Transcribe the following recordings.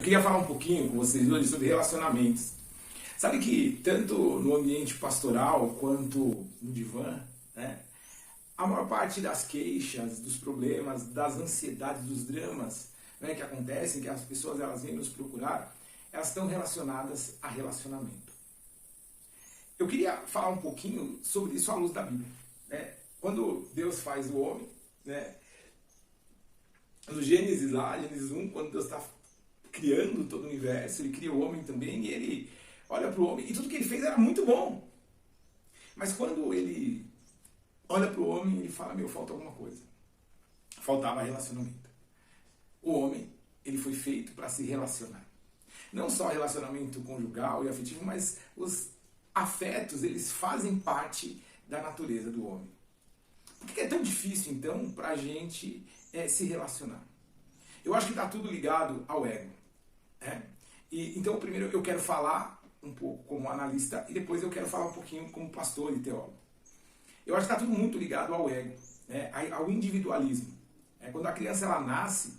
queria falar um pouquinho com vocês hoje sobre relacionamentos. Sabe que tanto no ambiente pastoral quanto no divã, né, a maior parte das queixas, dos problemas, das ansiedades, dos dramas, né, que acontecem, que as pessoas elas vêm nos procurar, elas estão relacionadas a relacionamento. Eu queria falar um pouquinho sobre isso à luz da Bíblia. Né? Quando Deus faz o homem, né, no Gênesis lá, Gênesis 1, quando Deus está criando todo o universo, ele cria o homem também, e ele olha para o homem, e tudo que ele fez era muito bom. Mas quando ele olha para o homem, ele fala, falta alguma coisa. Faltava relacionamento. O homem, ele foi feito para se relacionar. Não só relacionamento conjugal e afetivo, mas os afetos, eles fazem parte da natureza do homem. Por que é tão difícil, então, para a gente se relacionar? Eu acho que está tudo ligado ao ego. Né? Então, primeiro eu quero falar um pouco como analista e depois eu quero falar um pouquinho como pastor e teólogo. Eu acho que está tudo muito ligado ao ego, né? Ao individualismo. Quando a criança ela nasce,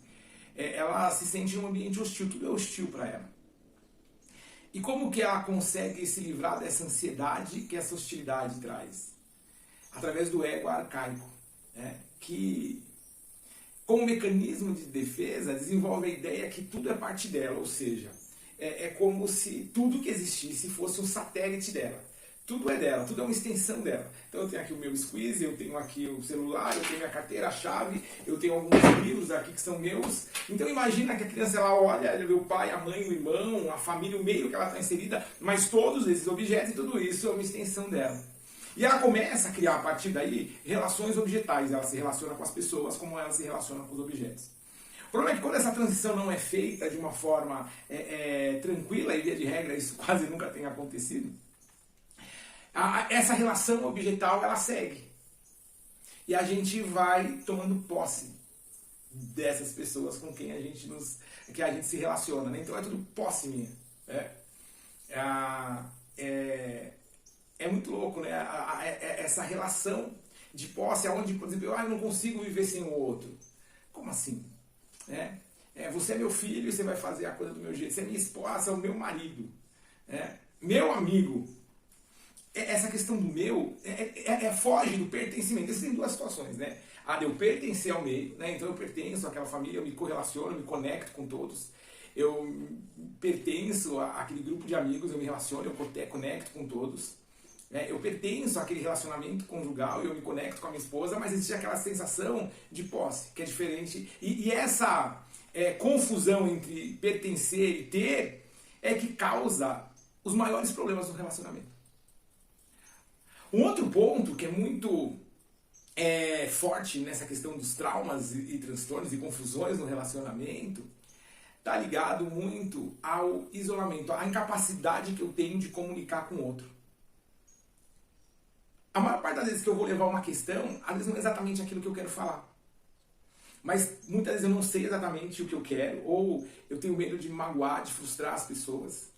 ela se sente em um ambiente hostil, tudo é hostil para ela. E como que ela consegue se livrar dessa ansiedade que essa hostilidade traz? Através do ego arcaico, né? Que, como mecanismo de defesa, desenvolve a ideia que tudo é parte dela, ou seja, é como se tudo que existisse fosse um satélite dela. Tudo é dela, tudo é uma extensão dela. Então eu tenho aqui o meu squeeze, eu tenho aqui o celular, eu tenho minha carteira, a chave, eu tenho alguns livros aqui que são meus. Então imagina que a criança ela olha, ela vê o pai, a mãe, o irmão, a família, o meio que ela está inserida, mas todos esses objetos e tudo isso é uma extensão dela. E ela começa a criar a partir daí relações objetais, ela se relaciona com as pessoas como ela se relaciona com os objetos. O problema é que quando essa transição não é feita de uma forma tranquila, e via de regra isso quase nunca tem acontecido, essa relação objetal ela segue. E a gente vai tomando posse dessas pessoas com quem a gente se relaciona. Né? Então é tudo posse minha. É muito louco, né? Essa relação de posse, onde, por exemplo, eu não consigo viver sem o outro. Como assim? Você é meu filho, você vai fazer a coisa do meu jeito. Você é minha esposa, é o meu marido. Meu amigo. Essa questão do meu foge do pertencimento. Existem duas situações, né? A de eu pertencer ao meio, né? Então eu pertenço àquela família, eu me correlaciono, eu me conecto com todos. Eu pertenço àquele grupo de amigos, eu me relaciono, eu conecto com todos. Eu pertenço àquele relacionamento conjugal, eu me conecto com a minha esposa, mas existe aquela sensação de posse, que é diferente. E essa confusão entre pertencer e ter é que causa os maiores problemas do relacionamento. Um outro ponto que é muito forte nessa questão dos traumas e transtornos e confusões no relacionamento está ligado muito ao isolamento, à incapacidade que eu tenho de comunicar com o outro. A maior parte das vezes que eu vou levar uma questão, às vezes não é exatamente aquilo que eu quero falar. Mas muitas vezes eu não sei exatamente o que eu quero, ou eu tenho medo de magoar, de frustrar as pessoas.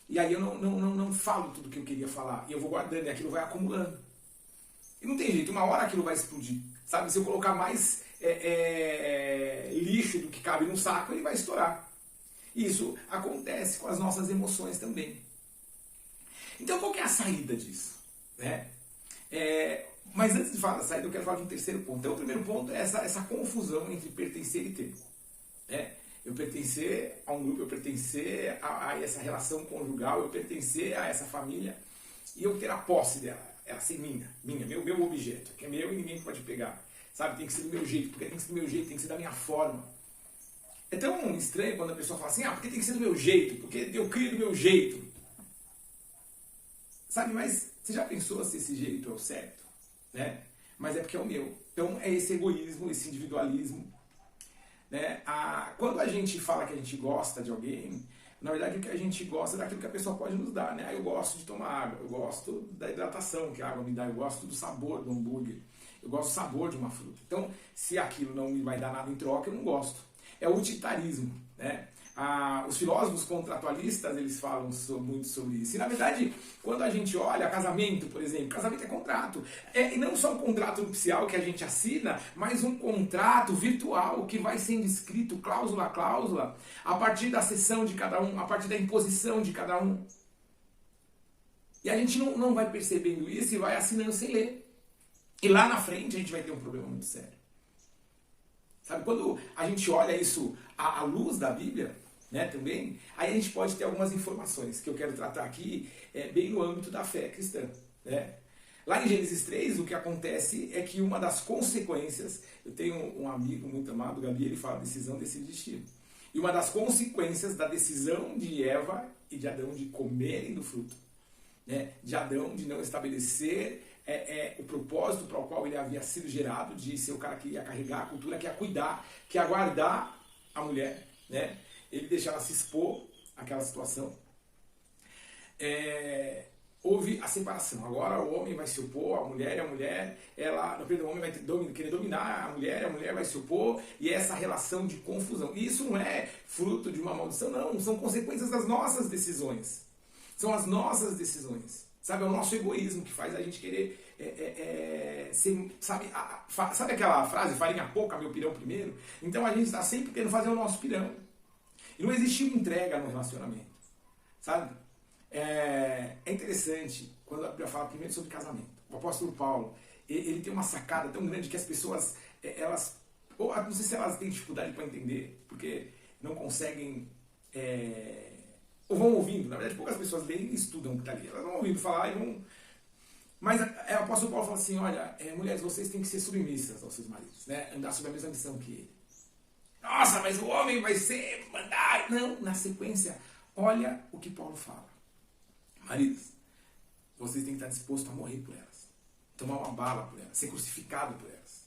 E aí eu não falo tudo o que eu queria falar. E eu vou guardando e aquilo vai acumulando. E não tem jeito, uma hora aquilo vai explodir. Sabe, se eu colocar mais lixo do que cabe num saco, ele vai estourar. E isso acontece com as nossas emoções também. Então qual que é a saída disso? Né? Mas antes de falar da saída, eu quero falar de um terceiro ponto. Então o primeiro ponto é essa confusão entre pertencer e ter. Eu pertencer a um grupo, eu pertencer a essa relação conjugal, eu pertencer a essa família e eu ter a posse dela, ela ser meu objeto, que é meu e ninguém pode pegar. Sabe, tem que ser do meu jeito, porque tem que ser do meu jeito, tem que ser da minha forma. É tão estranho quando a pessoa fala assim, porque tem que ser do meu jeito, porque eu crio do meu jeito. Sabe, mas você já pensou se esse jeito é o certo? Né? Mas é porque é o meu. Então é esse egoísmo, esse individualismo. Né? Quando a gente fala que a gente gosta de alguém, na verdade o que a gente gosta é daquilo que a pessoa pode nos dar. Né? Eu gosto de tomar água, eu gosto da hidratação que a água me dá, eu gosto do sabor do hambúrguer, eu gosto do sabor de uma fruta. Então, se aquilo não me vai dar nada em troca, eu não gosto. É o utilitarismo. Né? Os filósofos contratualistas, eles falam muito sobre isso. E, na verdade, quando a gente olha casamento, por exemplo, casamento é contrato. E não só um contrato nupcial que a gente assina, mas um contrato virtual que vai sendo escrito cláusula a cláusula, a partir da cessão de cada um, a partir da imposição de cada um. E a gente não vai percebendo isso e vai assinando sem ler. E lá na frente a gente vai ter um problema muito sério. Sabe, quando a gente olha isso à luz da Bíblia, né, também, aí a gente pode ter algumas informações que eu quero tratar aqui bem no âmbito da fé cristã. Né? Lá em Gênesis 3, o que acontece é que uma das consequências, eu tenho um amigo muito amado, Gabi, ele fala decisão, decide destino. E uma das consequências da decisão de Eva e de Adão de comerem do fruto, né, de Adão de não estabelecer o propósito para o qual ele havia sido gerado, de ser o cara que ia carregar a cultura, que ia cuidar, que ia guardar a mulher, né? Ele deixa ela se expor àquela situação. Houve a separação. Agora o homem vai se opor à mulher, e a mulher, o homem vai querer dominar a mulher vai se opor, e essa relação de confusão. E isso não é fruto de uma maldição, não, são consequências das nossas decisões. São as nossas decisões. Sabe, é o nosso egoísmo que faz a gente querer sabe aquela frase, farinha pouca, meu pirão primeiro? Então a gente está sempre querendo fazer o nosso pirão. E não existe uma entrega no relacionamento. Sabe? É interessante quando a Bíblia fala primeiro sobre casamento. O apóstolo Paulo, ele tem uma sacada tão grande que as pessoas, ou não sei se elas têm dificuldade para entender, porque não conseguem... ou vão ouvindo, na verdade poucas pessoas leem e estudam o que está ali, elas vão ouvindo falar e vão... Mas o apóstolo Paulo fala assim, olha, mulheres, vocês têm que ser submissas aos seus maridos, né? Andar sob a mesma missão que ele. Nossa, mas o homem vai ser, mandar... Não, na sequência, olha o que Paulo fala. Maridos, vocês têm que estar dispostos a morrer por elas, tomar uma bala por elas, ser crucificado por elas.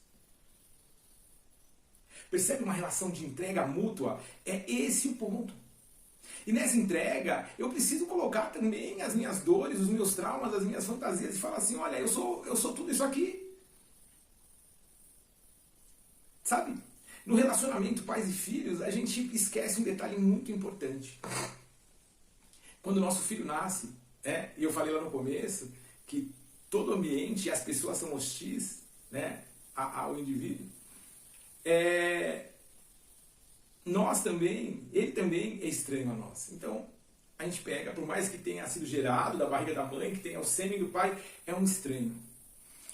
Percebe uma relação de entrega mútua? É esse o ponto. E nessa entrega, eu preciso colocar também as minhas dores, os meus traumas, as minhas fantasias e falar assim, olha, eu sou tudo isso aqui. Sabe? No relacionamento pais e filhos, a gente esquece um detalhe muito importante. Quando o nosso filho nasce, e eu falei lá no começo, que todo ambiente e as pessoas são hostis, né, ao indivíduo, ele também é estranho a nós. Então, a gente pega, por mais que tenha sido gerado da barriga da mãe, que tenha o sêmen do pai, é um estranho.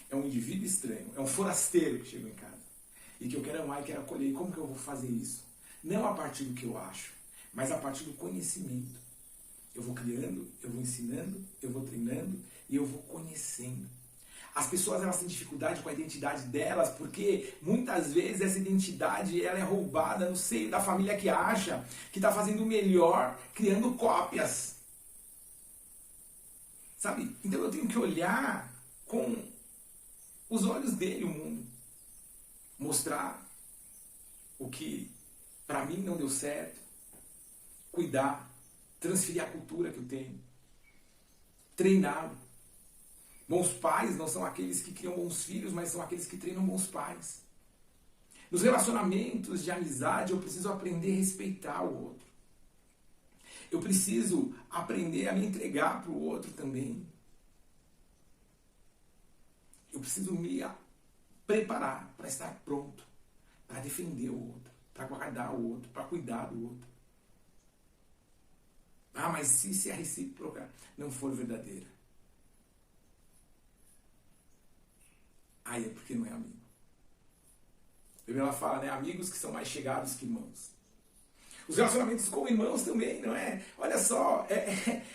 É um indivíduo estranho. É um forasteiro que chegou em casa. E que eu quero amar e quero acolher. E como que eu vou fazer isso? Não a partir do que eu acho, mas a partir do conhecimento. Eu vou criando, eu vou ensinando, eu vou treinando e eu vou conhecendo. As pessoas, elas têm dificuldade com a identidade delas porque muitas vezes essa identidade ela é roubada no seio da família que acha que está fazendo o melhor, criando cópias. Sabe? Então eu tenho que olhar com os olhos dele o mundo. Mostrar o que para mim não deu certo. Cuidar. Transferir a cultura que eu tenho. Treiná-lo. Bons pais não são aqueles que criam bons filhos, mas são aqueles que treinam bons pais. Nos relacionamentos de amizade, eu preciso aprender a respeitar o outro. Eu preciso aprender a me entregar para o outro também. Eu preciso me preparar para estar pronto, para defender o outro, para guardar o outro, para cuidar do outro. Ah, mas se a recíproca não for verdadeira? Aí é porque não é amigo. A Bíblia fala, né? Amigos que são mais chegados que irmãos. Os relacionamentos com irmãos também, não é? Olha só,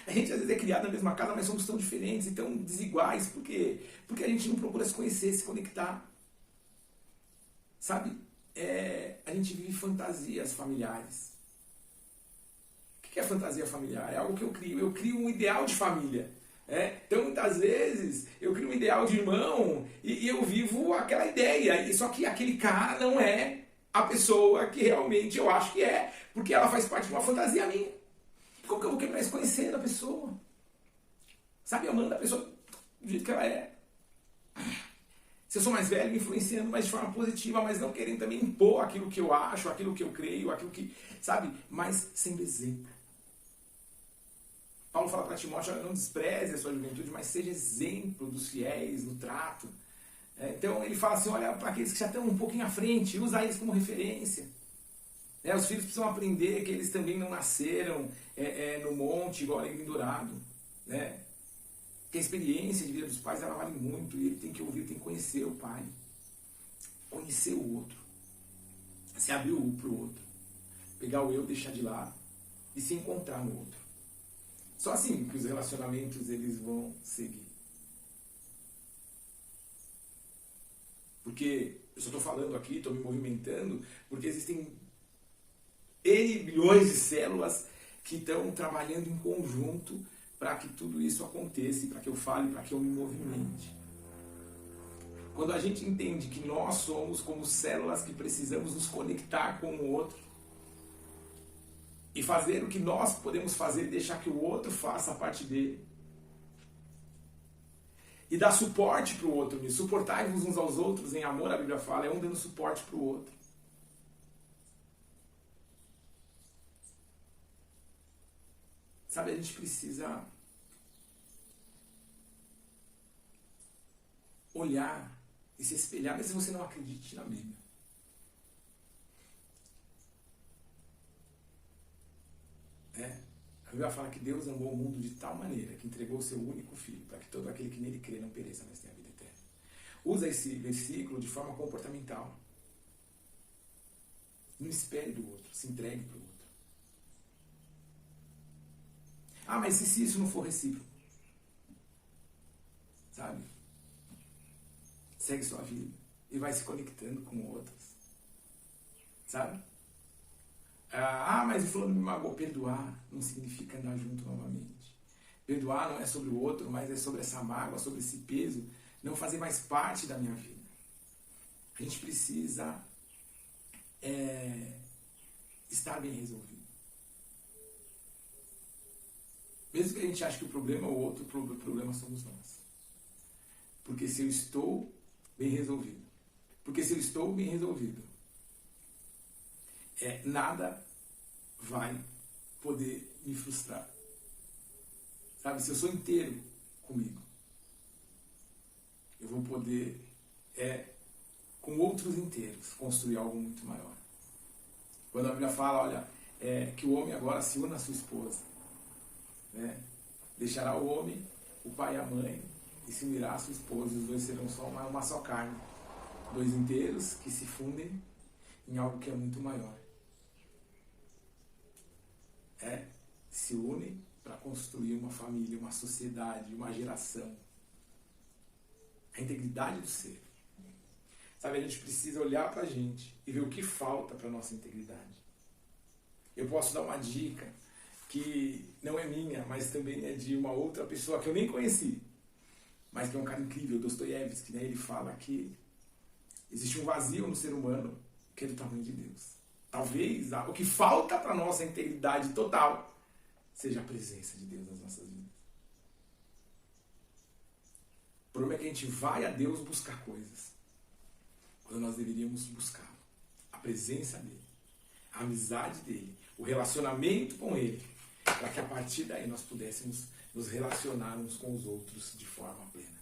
a gente às vezes é criado na mesma casa, mas somos tão diferentes e tão desiguais. Por quê? Porque a gente não procura se conhecer, se conectar. Sabe? A gente vive fantasias familiares. O que é fantasia familiar? É algo que eu crio. Eu crio um ideal de família. Então, muitas vezes, eu crio um ideal de irmão e eu vivo aquela ideia. Só que aquele cara não é a pessoa que realmente eu acho que é. Porque ela faz parte de uma fantasia minha. Como que eu vou querer mais conhecer a pessoa? Sabe, amando a pessoa do jeito que ela é. Se eu sou mais velho, me influenciando, mas de forma positiva, mas não querendo também impor aquilo que eu acho, aquilo que eu creio, aquilo que, sabe? Mas sendo exemplo. Paulo fala para Timóteo, não despreze a sua juventude, mas seja exemplo dos fiéis no trato. Então ele fala assim, olha para aqueles que já estão um pouquinho à frente, usa eles como referência. Os filhos precisam aprender que eles também não nasceram no monte igual alecrim dourado. Que a experiência de vida dos pais ela vale muito e ele tem que ouvir, tem que conhecer o pai, conhecer o outro, se abrir o para o outro, pegar o eu, deixar de lado e se encontrar no outro. Só assim que os relacionamentos eles vão seguir. Porque eu só estou falando aqui, estou me movimentando, porque existem N bilhões de células que estão trabalhando em conjunto para que tudo isso aconteça, para que eu fale, para que eu me movimente. Quando a gente entende que nós somos como células que precisamos nos conectar com o outro e fazer o que nós podemos fazer e deixar que o outro faça a parte dele. E dar suporte para o outro, suportai-vos uns aos outros em amor, a Bíblia fala, é um dando suporte para o outro. Sabe, a gente precisa olhar e se espelhar, mesmo se você não acredite na Bíblia. A Bíblia fala que Deus amou o mundo de tal maneira que entregou o seu único filho, para que todo aquele que nele crê não pereça, mas tenha vida eterna. Usa esse versículo de forma comportamental. Não espere do outro, se entregue para o outro. Mas se isso não for recíproco? Sabe? Segue sua vida e vai se conectando com outras. Sabe? Mas o fulano me magoou. Perdoar não significa andar junto novamente. Perdoar não é sobre o outro, mas é sobre essa mágoa, sobre esse peso, não fazer mais parte da minha vida. A gente precisa estar bem resolvido. Mesmo que a gente ache que o problema é o outro, o problema somos nós. Porque se eu estou bem resolvido, nada vai poder me frustrar. Sabe, se eu sou inteiro comigo, eu vou poder, com outros inteiros, construir algo muito maior. Quando a Bíblia fala, olha, que o homem agora se una à sua esposa, deixará o homem, o pai e a mãe, e se unirá à sua esposa, e os dois serão só uma só carne. Dois inteiros que se fundem em algo que é muito maior. Se unem para construir uma família, uma sociedade, uma geração. A integridade do ser. Sabe, a gente precisa olhar para a gente e ver o que falta para a nossa integridade. Eu posso dar uma dica que não é minha, mas também é de uma outra pessoa que eu nem conheci, mas que é um cara incrível, Dostoiévski, Ele fala que existe um vazio no ser humano que é do tamanho de Deus. Talvez o que falta para a nossa integridade total seja a presença de Deus nas nossas vidas. O problema é que a gente vai a Deus buscar coisas, quando nós deveríamos buscar a presença dEle, a amizade dEle, o relacionamento com Ele, para que a partir daí nós pudéssemos nos relacionar uns com os outros de forma plena.